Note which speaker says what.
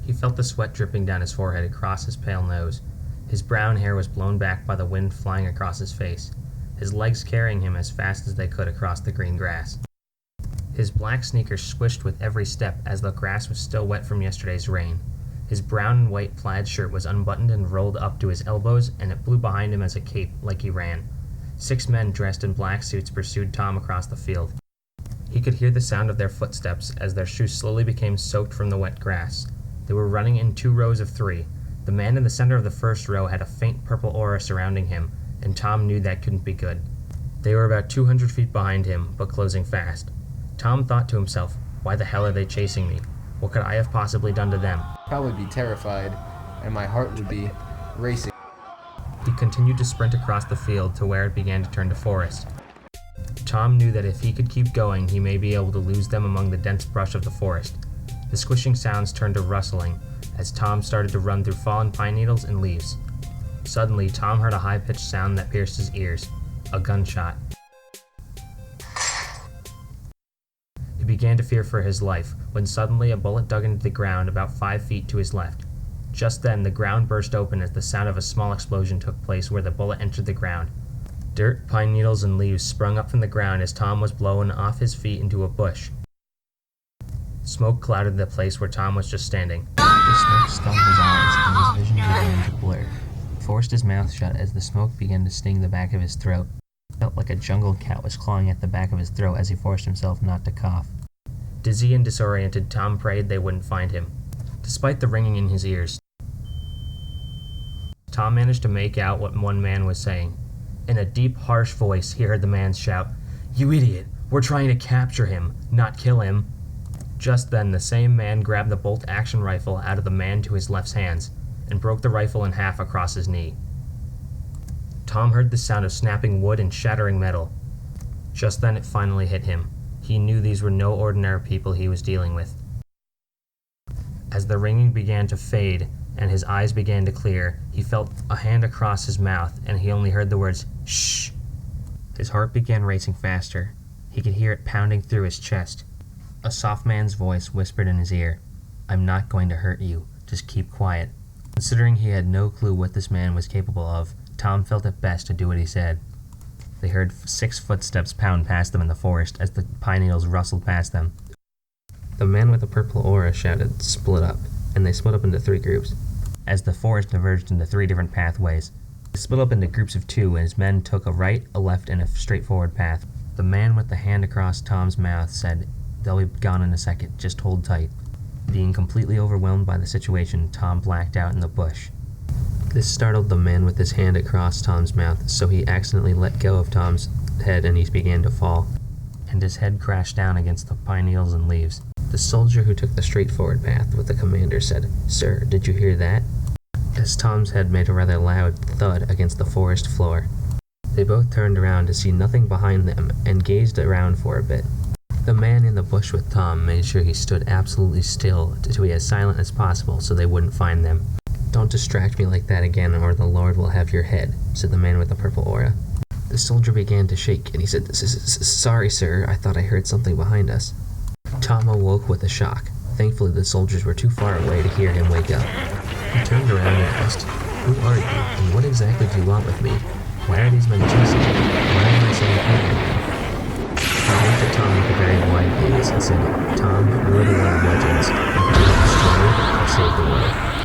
Speaker 1: He felt the sweat dripping down his forehead across his pale nose. His brown hair was blown back by the wind flying across his face, his legs carrying him as fast as they could across the green grass. His black sneakers swished with every step as the grass was still wet from yesterday's rain. His brown and white plaid shirt was unbuttoned and rolled up to his elbows, and it blew behind him as a cape like he ran. 6 men dressed in black suits pursued Tom across the field. He could hear the sound of their footsteps as their shoes slowly became soaked from the wet grass. They were running in 2 rows of 3. The man in the center of the first row had a faint purple aura surrounding him, and Tom knew that couldn't be good. They were about 200 feet behind him, but closing fast. Tom thought to himself, why the hell are they chasing me? What could I have possibly done to them?
Speaker 2: I would be terrified, and my heart would be racing.
Speaker 1: He continued to sprint across the field to where it began to turn to forest. Tom knew that if he could keep going, he may be able to lose them among the dense brush of the forest. The squishing sounds turned to rustling as Tom started to run through fallen pine needles and leaves. Suddenly, Tom heard a high-pitched sound that pierced his ears. A gunshot. He began to fear for his life, when suddenly a bullet dug into the ground about 5 feet to his left. Just then, the ground burst open as the sound of a small explosion took place where the bullet entered the ground. Dirt, pine needles, and leaves sprung up from the ground as Tom was blown off his feet into a bush. Smoke clouded the place where Tom was just standing. The smoke stung his eyes, and his vision began to blur. He forced his mouth shut as the smoke began to sting the back of his throat. It felt like a jungle cat was clawing at the back of his throat as he forced himself not to cough. Dizzy and disoriented, Tom prayed they wouldn't find him. Despite the ringing in his ears, Tom managed to make out what one man was saying. In a deep, harsh voice, he heard the man shout, "You idiot! We're trying to capture him, not kill him." Just then, the same man grabbed the bolt-action rifle out of the man to his left's hands and broke the rifle in half across his knee. Tom heard the sound of snapping wood and shattering metal. Just then, it finally hit him. He knew these were no ordinary people he was dealing with. As the ringing began to fade and his eyes began to clear, he felt a hand across his mouth, and he only heard the words, "Shh." His heart began racing faster. He could hear it pounding through his chest. A soft man's voice whispered in his ear, "I'm not going to hurt you. Just keep quiet." Considering he had no clue what this man was capable of, Tom felt it best to do what he said. They heard 6 footsteps pound past them in the forest as the pine needles rustled past them. The man with the purple aura shouted, "Split up," and they split up into 3 groups. As the forest diverged into 3 different pathways, they split up into groups of 2, and his men took a right, a left, and a straightforward path. The man with the hand across Tom's mouth said, "They'll be gone in a second, just hold tight." Being completely overwhelmed by the situation, Tom blacked out in the bush. This startled the man with his hand across Tom's mouth, so he accidentally let go of Tom's head and he began to fall, and his head crashed down against the pine needles and leaves. The soldier who took the straightforward path with the commander said, "Sir, did you hear that?" As Tom's head made a rather loud thud against the forest floor. They both turned around to see nothing behind them and gazed around for a bit. The man in the bush with Tom made sure he stood absolutely still to be as silent as possible so they wouldn't find them. "Don't distract me like that again or the Lord will have your head," said the man with the purple aura. The soldier began to shake and he said, "Sorry, sir, I thought I heard something behind us." Tom awoke with a shock. Thankfully, the soldiers were too far away to hear him wake up. He turned around and asked, "Who are you, and what exactly do you want with me? Why are these men chasing me? Why am I so important?" He looked at Tom with a very wide gaze and said, "Tom, you are the one of legends. You can do it strong